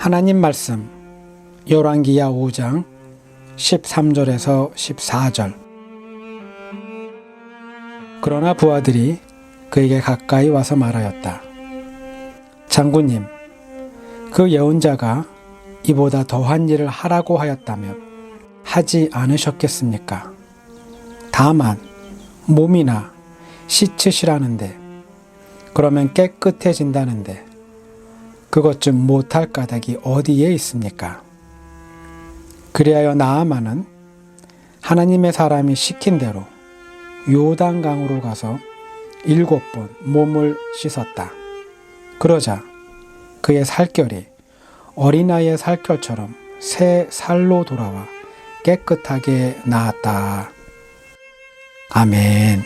하나님 말씀 열왕기야 5장 13절에서 14절. 그러나 부하들이 그에게 가까이 와서 말하였다. 장군님, 그 예언자가 이보다 더한 일을 하라고 하였다면 하지 않으셨겠습니까? 다만 몸이나 씻으시라는데, 그러면 깨끗해진다는데 그것 좀 못할 까닭이 어디에 있습니까? 그리하여 나아만은 하나님의 사람이 시킨 대로 요단강으로 가서 7번 몸을 씻었다. 그러자 그의 살결이 어린아이의 살결처럼 새 살로 돌아와 깨끗하게 나았다. 아멘.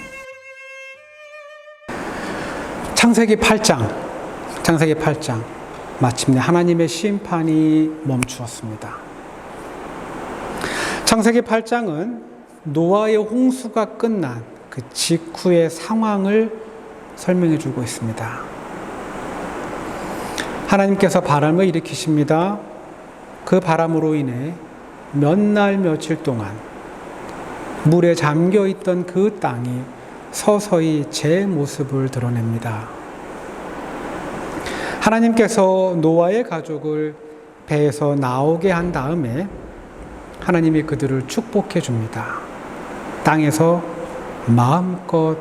창세기 8장 마침내 하나님의 심판이 멈추었습니다. 창세기 8장은 노아의 홍수가 끝난 그 직후의 상황을 설명해 주고 있습니다. 하나님께서 바람을 일으키십니다. 그 바람으로 인해 몇 날 며칠 동안 물에 잠겨 있던 그 땅이 서서히 제 모습을 드러냅니다. 하나님께서 노아의 가족을 배에서 나오게 한 다음에 하나님이 그들을 축복해 줍니다. 땅에서 마음껏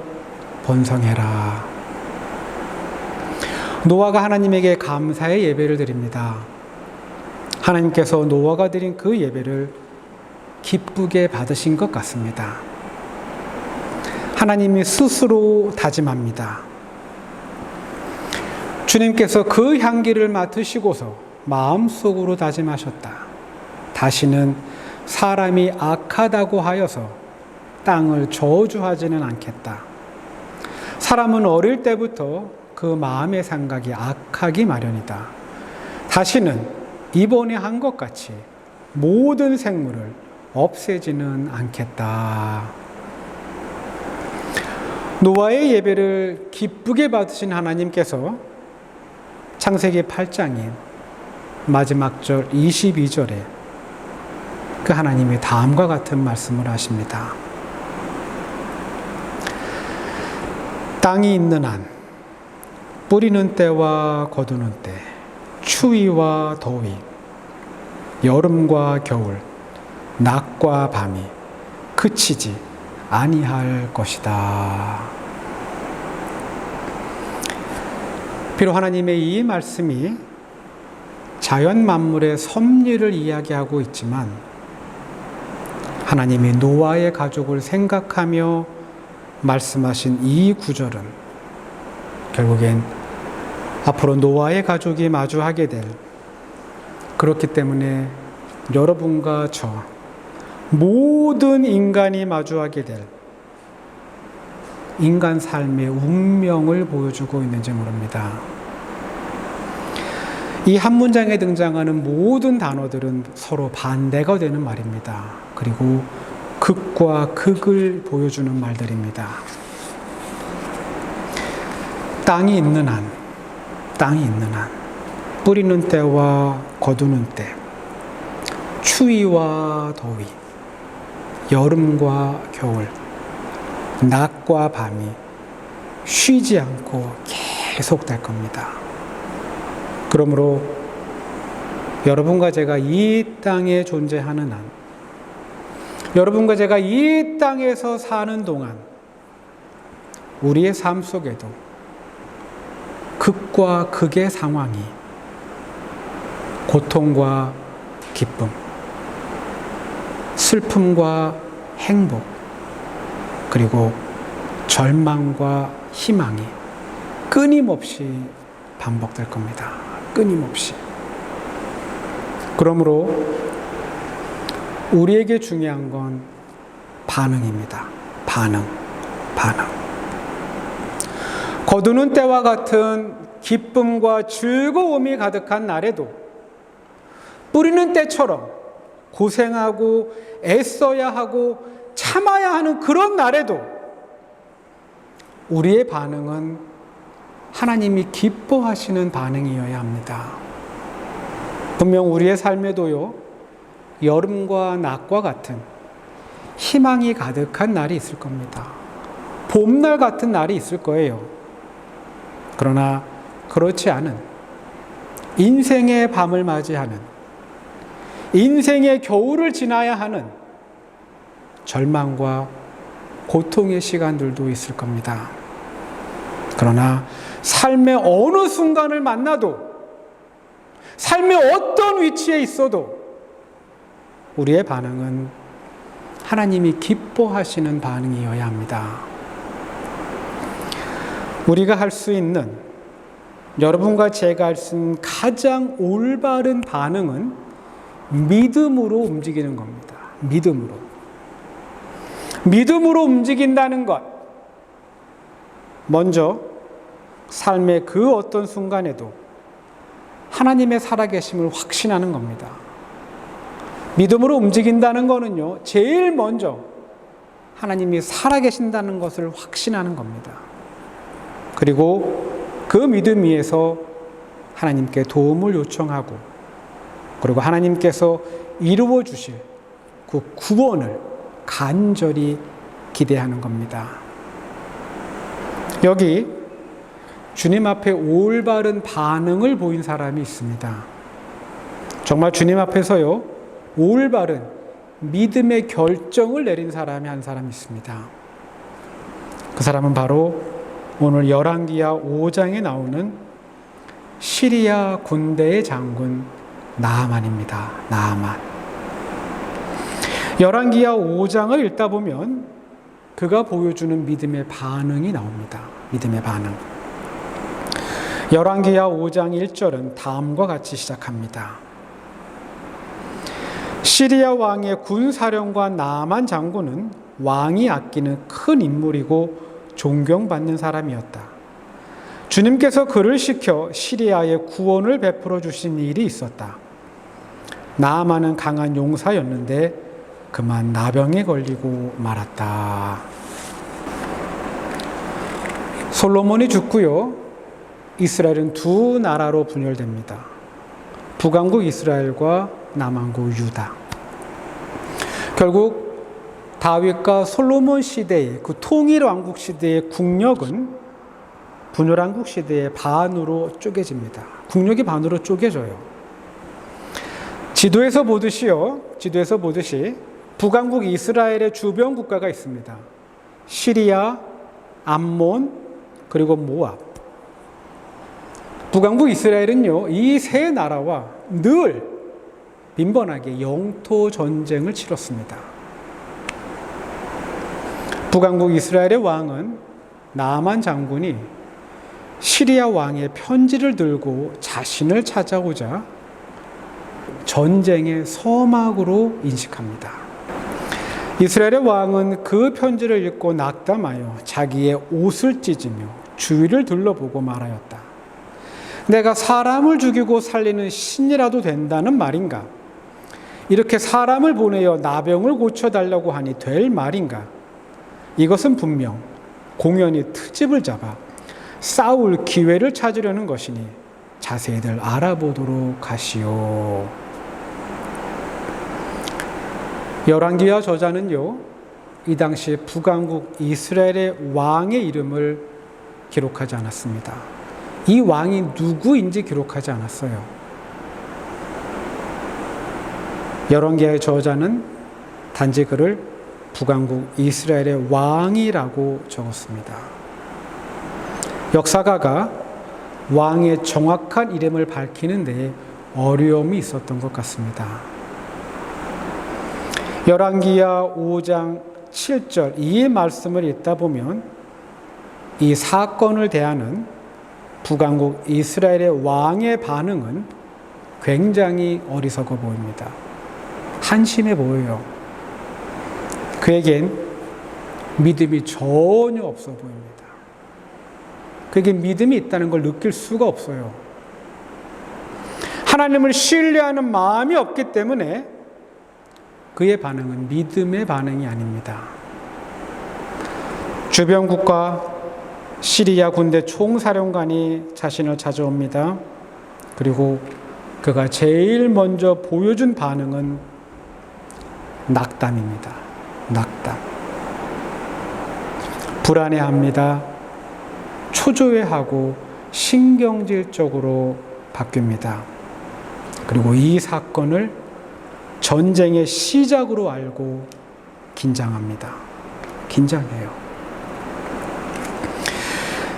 번성해라. 노아가 하나님에게 감사의 예배를 드립니다. 하나님께서 노아가 드린 그 예배를 기쁘게 받으신 것 같습니다. 하나님이 스스로 다짐합니다. 주님께서 그 향기를 맡으시고서 마음속으로 다짐하셨다. 다시는 사람이 악하다고 하여서 땅을 저주하지는 않겠다. 사람은 어릴 때부터 그 마음의 생각이 악하기 마련이다. 다시는 이번에 한 것 같이 모든 생물을 없애지는 않겠다. 노아의 예배를 기쁘게 받으신 하나님께서 창세기 8장인 마지막 절 22절에 그 하나님의 다음과 같은 말씀을 하십니다. 땅이 있는 한, 뿌리는 때와 거두는 때, 추위와 더위, 여름과 겨울, 낮과 밤이 그치지 아니할 것이다. 비록 하나님의 이 말씀이 자연 만물의 섭리를 이야기하고 있지만 하나님이 노아의 가족을 생각하며 말씀하신 이 구절은 결국엔 앞으로 노아의 가족이 마주하게 될, 그렇기 때문에 여러분과 저 모든 인간이 마주하게 될 인간 삶의 운명을 보여주고 있는지 모릅니다. 이 한 문장에 등장하는 모든 단어들은 서로 반대가 되는 말입니다. 그리고 극과 극을 보여주는 말들입니다. 땅이 있는 한, 뿌리는 때와 거두는 때, 추위와 더위, 여름과 겨울, 낮과 밤이 쉬지 않고 계속될 겁니다. 그러므로 여러분과 제가 이 땅에 존재하는 한, 여러분과 제가 이 땅에서 사는 동안 우리의 삶 속에도 극과 극의 상황이 고통과 기쁨, 슬픔과 행복, 그리고 절망과 희망이 끊임없이 반복될 겁니다. 끊임없이. 그러므로 우리에게 중요한 건 반응입니다. 반응. 거두는 때와 같은 기쁨과 즐거움이 가득한 날에도, 뿌리는 때처럼 고생하고 애써야 하고 참아야 하는 그런 날에도 우리의 반응은 하나님이 기뻐하시는 반응이어야 합니다. 분명 우리의 삶에도요, 여름과 낮과 같은 희망이 가득한 날이 있을 겁니다. 봄날 같은 날이 있을 거예요. 그러나 그렇지 않은 인생의 밤을 맞이하는, 인생의 겨울을 지나야 하는 절망과 고통의 시간들도 있을 겁니다. 그러나 삶의 어느 순간을 만나도, 삶의 어떤 위치에 있어도 우리의 반응은 하나님이 기뻐하시는 반응이어야 합니다. 우리가 할 수 있는, 여러분과 제가 할 수 있는 가장 올바른 반응은 믿음으로 움직이는 겁니다. 믿음으로 움직인다는 것. 먼저 삶의 그 어떤 순간에도 하나님의 살아계심을 확신하는 겁니다. 믿음으로 움직인다는 것은요, 제일 먼저 하나님이 살아계신다는 것을 확신하는 겁니다. 그리고 그 믿음 위에서 하나님께 도움을 요청하고, 그리고 하나님께서 이루어 주실 그 구원을 간절히 기대하는 겁니다. 여기 주님 앞에 올바른 반응을 보인 사람이 있습니다. 정말 주님 앞에서요, 올바른 믿음의 결정을 내린 사람이 한 사람 있습니다. 그 사람은 바로 오늘 열왕기하 5장에 나오는 시리아 군대의 장군 나아만입니다. 나아만. 열왕기하 5장을 읽다 보면 그가 보여주는 믿음의 반응이 나옵니다. 믿음의 반응. 열왕기하 5장 1절은 다음과 같이 시작합니다. 시리아 왕의 군사령관 나아만 장군은 왕이 아끼는 큰 인물이고 존경받는 사람이었다. 주님께서 그를 시켜 시리아에 구원을 베풀어 주신 일이 있었다. 나아만은 강한 용사였는데 그만 나병에 걸리고 말았다. 솔로몬이 죽고요, 이스라엘은 두 나라로 분열됩니다. 북왕국 이스라엘과 남왕국 유다. 결국 다윗과 솔로몬 시대의 그 통일왕국 시대의 국력은 분열왕국 시대의 반으로 쪼개집니다. 국력이 반으로 쪼개져요. 지도에서 보듯이 북왕국 이스라엘의 주변 국가가 있습니다. 시리아, 암몬, 그리고 모압. 북왕국 이스라엘은요, 이 세 나라와 늘 빈번하게 영토 전쟁을 치렀습니다. 북왕국 이스라엘의 왕은 나아만 장군이 시리아 왕의 편지를 들고 자신을 찾아오자 전쟁의 서막으로 인식합니다. 이스라엘의 왕은 그 편지를 읽고 낙담하여 자기의 옷을 찢으며 주위를 둘러보고 말하였다. 내가 사람을 죽이고 살리는 신이라도 된다는 말인가? 이렇게 사람을 보내어 나병을 고쳐달라고 하니 될 말인가? 이것은 분명 공연히 트집을 잡아 싸울 기회를 찾으려는 것이니 자세히들 알아보도록 하시오. 열왕기하 저자는요, 이 당시 북왕국 이스라엘의 왕의 이름을 기록하지 않았습니다. 이 왕이 누구인지 기록하지 않았어요. 열왕기하의 저자는 단지 그를 북왕국 이스라엘의 왕이라고 적었습니다. 역사가가 왕의 정확한 이름을 밝히는 데에 어려움이 있었던 것 같습니다. 열왕기하 5장 7절 이 말씀을 읽다 보면 이 사건을 대하는 북왕국 이스라엘의 왕의 반응은 굉장히 어리석어 보입니다. 한심해 보여요. 그에겐 믿음이 전혀 없어 보입니다. 그에겐 믿음이 있다는 걸 느낄 수가 없어요. 하나님을 신뢰하는 마음이 없기 때문에 그의 반응은 믿음의 반응이 아닙니다. 주변 국가 시리아 군대 총사령관이 자신을 찾아옵니다. 그리고 그가 제일 먼저 보여준 반응은 낙담입니다. 낙담. 불안해합니다. 초조해하고 신경질적으로 바뀝니다. 그리고 이 사건을 전쟁의 시작으로 알고 긴장합니다. 긴장해요.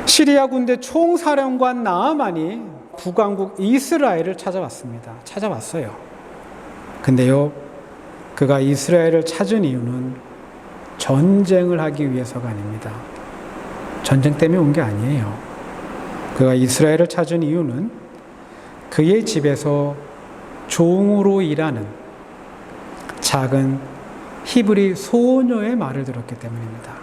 시리아 군대 총사령관 나아만이 북왕국 이스라엘을 찾아왔어요. 근데요, 그가 이스라엘을 찾은 이유는 전쟁을 하기 위해서가 아닙니다. 전쟁 때문에 온 게 아니에요. 그가 이스라엘을 찾은 이유는 그의 집에서 종으로 일하는 작은 히브리 소녀의 말을 들었기 때문입니다.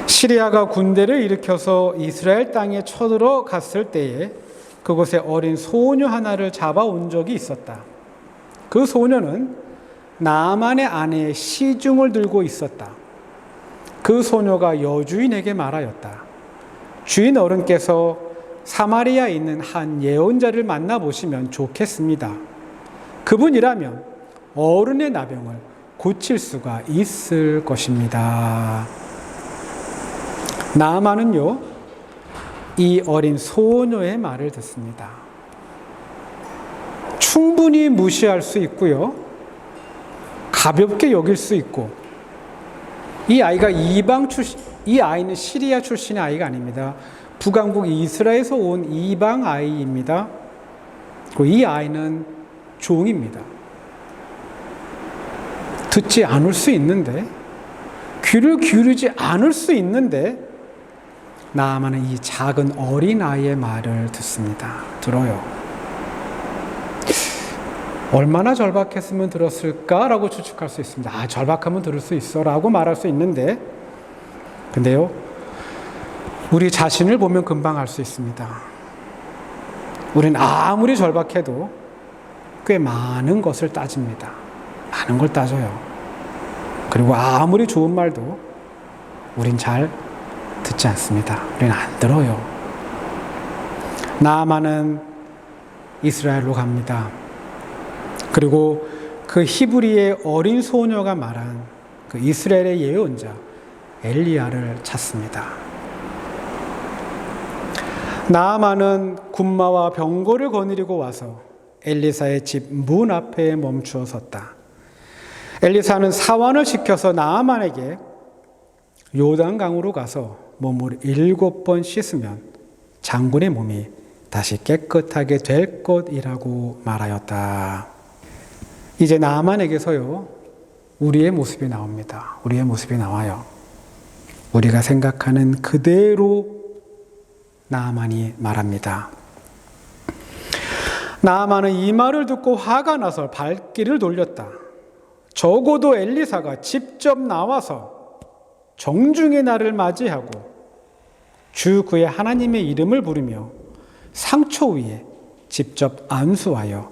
시리아가 군대를 일으켜서 이스라엘 땅에 쳐들어갔을 때에 그곳에 어린 소녀 하나를 잡아온 적이 있었다. 그 소녀는 나아만의 아내의 시중을 들고 있었다. 그 소녀가 여주인에게 말하였다. 주인 어른께서 사마리아에 있는 한 예언자를 만나보시면 좋겠습니다. 그분이라면 어른의 나병을 고칠 수가 있을 것입니다. 나아만은요, 이 어린 소녀의 말을 듣습니다. 충분히 무시할 수 있고요, 가볍게 여길 수 있고, 이 아이는 시리아 출신의 아이가 아닙니다. 북왕국 이스라엘에서 온 이방 아이입니다. 그리고 이 아이는 종입니다. 듣지 않을 수 있는데, 귀를 기울이지 않을 수 있는데, 나아만은 이 작은 어린 아이의 말을 들어요. 얼마나 절박했으면 들었을까라고 추측할 수 있습니다. 절박하면 들을 수 있어 라고 말할 수 있는데, 근데요, 우리 자신을 보면 금방 알 수 있습니다. 우린 아무리 절박해도 꽤 많은 것을 따집니다. 많은 걸 따져요. 그리고 아무리 좋은 말도 우린 잘 듣지 않습니다. 우린 안 들어요. 나아만은 이스라엘로 갑니다. 그리고 그 히브리의 어린 소녀가 말한 그 이스라엘의 예언자 엘리야를 찾습니다. 나아만은 군마와 병거를 거느리고 와서 엘리사의 집 문 앞에 멈추어 섰다. 엘리사는 사환을 시켜서 나아만에게 요단강으로 가서 몸을 7번 씻으면 장군의 몸이 다시 깨끗하게 될 것이라고 말하였다. 이제 나아만에게서요, 우리의 모습이 나옵니다. 우리의 모습이 나와요. 우리가 생각하는 그대로 나아만이 말합니다. 나아만은 이 말을 듣고 화가 나서 발길을 돌렸다. 적어도 엘리사가 직접 나와서 정중히 나를 맞이하고 주 그의 하나님의 이름을 부르며 상처 위에 직접 안수하여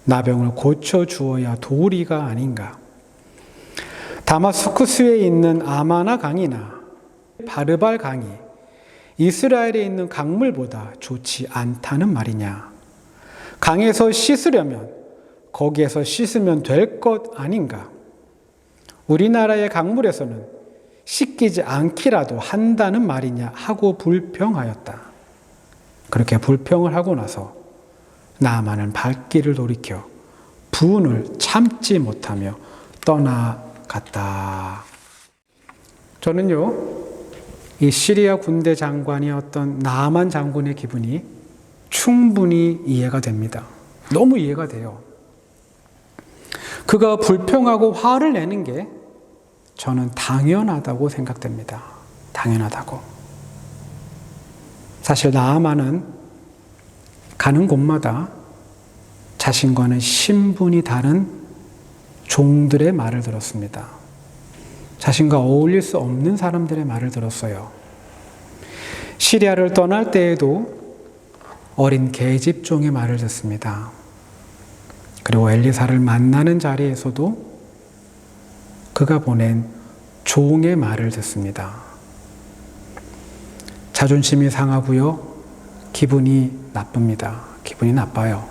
나병을 고쳐주어야 도리가 아닌가. 다마스쿠스에 있는 아마나 강이나 바르발 강이 이스라엘에 있는 강물보다 좋지 않다는 말이냐. 강에서 씻으려면 거기에서 씻으면 될 것 아닌가. 우리나라의 강물에서는 씻기지 않기라도 한다는 말이냐 하고 불평하였다. 그렇게 불평을 하고 나서 나아만은 발길을 돌이켜 분을 참지 못하며 떠나갔다. 저는요, 이 시리아 군대 장관이었던 나아만 장군의 기분이 충분히 이해가 됩니다. 너무 이해가 돼요. 그가 불평하고 화를 내는 게 저는 당연하다고 생각됩니다. 당연하다고. 사실 나아만은 가는 곳마다 자신과는 신분이 다른 종들의 말을 들었습니다. 자신과 어울릴 수 없는 사람들의 말을 들었어요. 시리아를 떠날 때에도 어린 계집종의 말을 듣습니다. 그리고 엘리사를 만나는 자리에서도 그가 보낸 종의 말을 듣습니다. 자존심이 상하고요, 기분이 나쁩니다. 기분이 나빠요.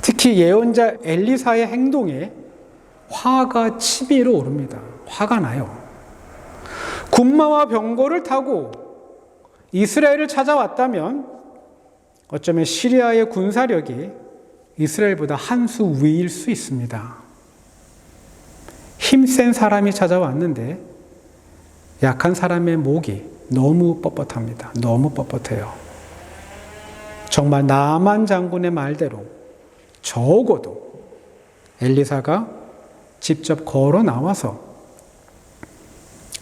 특히 예언자 엘리사의 행동에 화가 치밀어 오릅니다. 화가 나요. 군마와 병거를 타고 이스라엘을 찾아왔다면 어쩌면 시리아의 군사력이 이스라엘보다 한 수 위일 수 있습니다. 힘센 사람이 찾아왔는데 약한 사람의 목이 너무 뻣뻣합니다. 너무 뻣뻣해요. 정말 나만 장군의 말대로 적어도 엘리사가 직접 걸어 나와서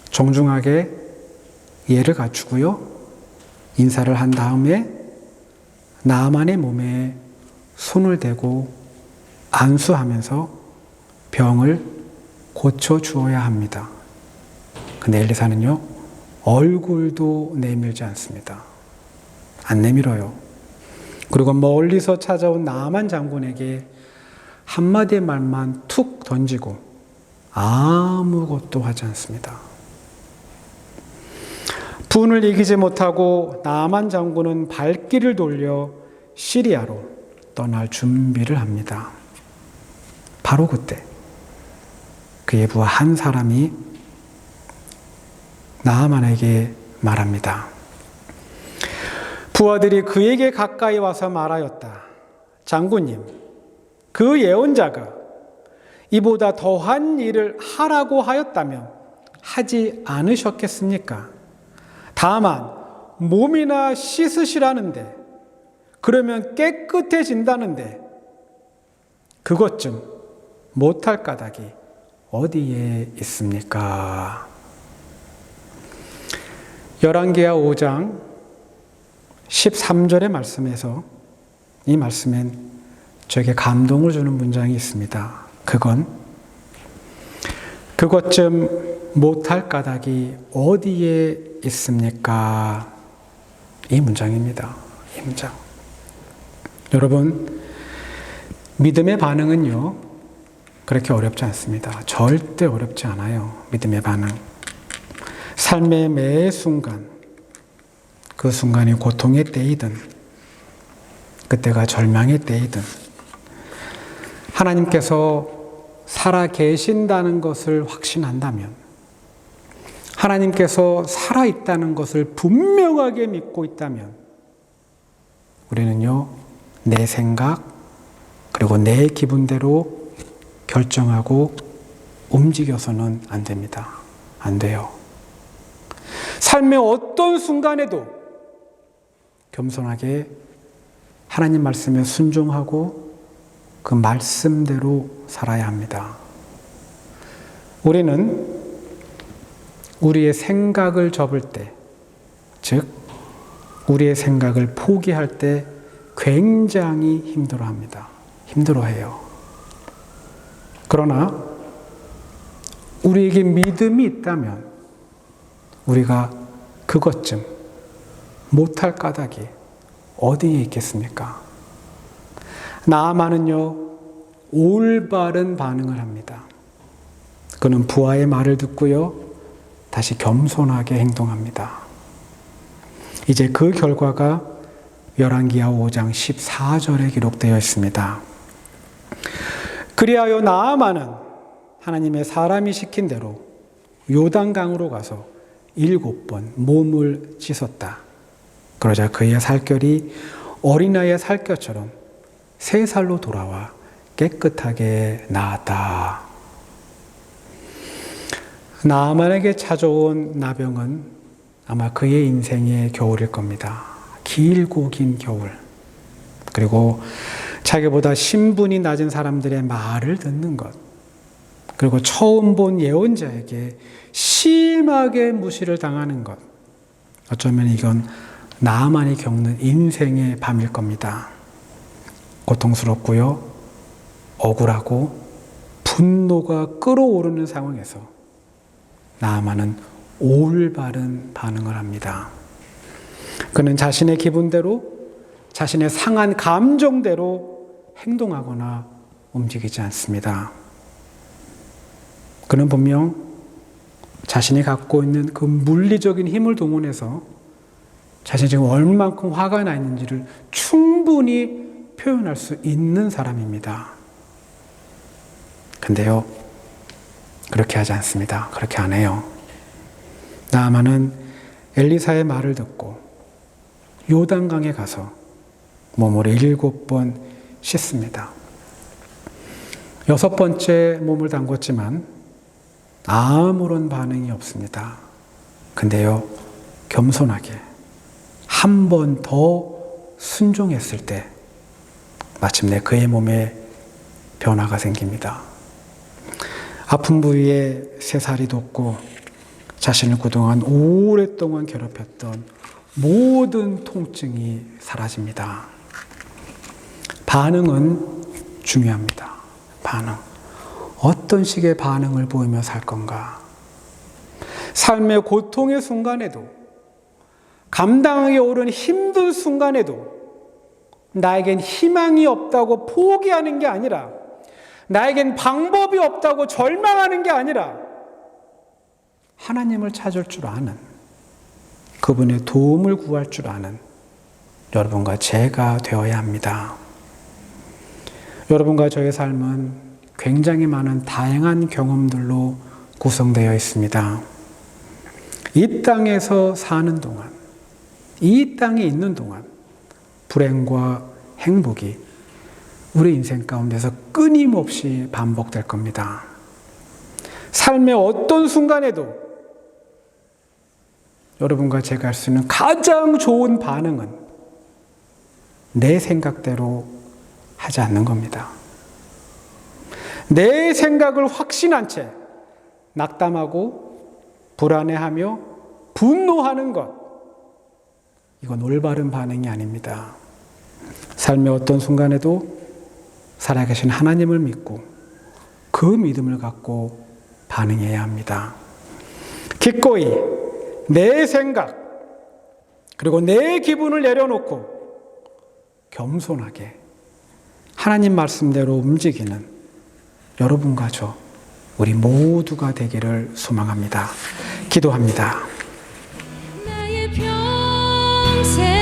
정중하게 예를 갖추고요. 인사를 한 다음에 나만의 몸에 손을 대고 안수하면서 병을 고쳐주어야 합니다. 근데 엘리사는요, 얼굴도 내밀지 않습니다. 안 내밀어요. 그리고 멀리서 찾아온 나만 장군에게 한마디의 말만 툭 던지고 아무것도 하지 않습니다. 분을 이기지 못하고 나만 장군은 발길을 돌려 시리아로 떠날 준비를 합니다. 바로 그때 그의 부하 한 사람이 나아만에게 말합니다. 부하들이 그에게 가까이 와서 말하였다. 장군님, 그 예언자가 이보다 더한 일을 하라고 하였다면 하지 않으셨겠습니까? 다만 몸이나 씻으시라는데, 그러면 깨끗해진다는데 그것 좀 못할 까닭이 어디에 있습니까? 열왕기하 5장 13절의 말씀에서 이 말씀엔 저에게 감동을 주는 문장이 있습니다. 그것 좀 못할 까닭이 어디에 있습니까? 이 문장입니다. 이 문장. 여러분, 믿음의 반응은요, 그렇게 어렵지 않습니다. 절대 어렵지 않아요. 믿음의 반응. 삶의 매 순간, 그 순간이 고통의 때이든, 그때가 절망의 때이든, 하나님께서 살아 계신다는 것을 확신한다면, 하나님께서 살아있다는 것을 분명하게 믿고 있다면, 우리는요, 내 생각, 그리고 내 기분대로 결정하고 움직여서는 안 됩니다. 안 돼요. 삶의 어떤 순간에도 겸손하게 하나님 말씀에 순종하고 그 말씀대로 살아야 합니다. 우리는 우리의 생각을 접을 때, 즉 우리의 생각을 포기할 때 굉장히 힘들어합니다. 힘들어해요. 그러나 우리에게 믿음이 있다면 우리가 그것쯤 못할 까닭이 어디에 있겠습니까? 나아만은요, 올바른 반응을 합니다. 그는 부하의 말을 듣고요, 다시 겸손하게 행동합니다. 이제 그 결과가 열왕기하 5장 14절에 기록되어 있습니다. 그리하여 나아만은 하나님의 사람이 시킨 대로 요단강으로 가서 7번 몸을 씻었다. 그러자 그의 살결이 어린아이의 살결처럼 3살로 돌아와 깨끗하게 나았다. 나아만에게 찾아온 나병은 아마 그의 인생의 겨울일 겁니다. 길고 긴 겨울. 그리고 자기보다 신분이 낮은 사람들의 말을 듣는 것. 그리고 처음 본 예언자에게 심하게 무시를 당하는 것. 어쩌면 이건 나아만이 겪는 인생의 밤일 겁니다. 고통스럽고요, 억울하고 분노가 끓어오르는 상황에서 나아만은 올바른 반응을 합니다. 그는 자신의 기분대로, 자신의 상한 감정대로 행동하거나 움직이지 않습니다. 그는 분명 자신이 갖고 있는 그 물리적인 힘을 동원해서 자신이 지금 얼만큼 화가 나 있는지를 충분히 표현할 수 있는 사람입니다. 근데요, 그렇게 하지 않습니다. 그렇게 안 해요. 나아만은 엘리사의 말을 듣고 요단강에 가서 몸을 7번 씻습니다. 6번째 몸을 담궜지만 아무런 반응이 없습니다. 근데요, 겸손하게 한 번 더 순종했을 때 마침내 그의 몸에 변화가 생깁니다. 아픈 부위에 새살이 돋고 자신을 그동안 오랫동안 괴롭혔던 모든 통증이 사라집니다. 반응은 중요합니다. 반응. 어떤 식의 반응을 보이며 살 건가? 삶의 고통의 순간에도, 감당하기 어려운 힘든 순간에도 나에겐 희망이 없다고 포기하는 게 아니라, 나에겐 방법이 없다고 절망하는 게 아니라 하나님을 찾을 줄 아는, 그분의 도움을 구할 줄 아는 여러분과 제가 되어야 합니다. 여러분과 저의 삶은 굉장히 많은 다양한 경험들로 구성되어 있습니다. 이 땅에서 사는 동안, 이 땅에 있는 동안 불행과 행복이 우리 인생 가운데서 끊임없이 반복될 겁니다. 삶의 어떤 순간에도 여러분과 제가 할 수 있는 가장 좋은 반응은 내 생각대로 하지 않는 겁니다. 내 생각을 확신한 채 낙담하고 불안해하며 분노하는 것, 이건 올바른 반응이 아닙니다. 삶의 어떤 순간에도 살아계신 하나님을 믿고 그 믿음을 갖고 반응해야 합니다. 기꺼이 내 생각 그리고 내 기분을 내려놓고 겸손하게 하나님 말씀대로 움직이는 여러분과 저, 우리 모두가 되기를 소망합니다. 기도합니다. 나의 평생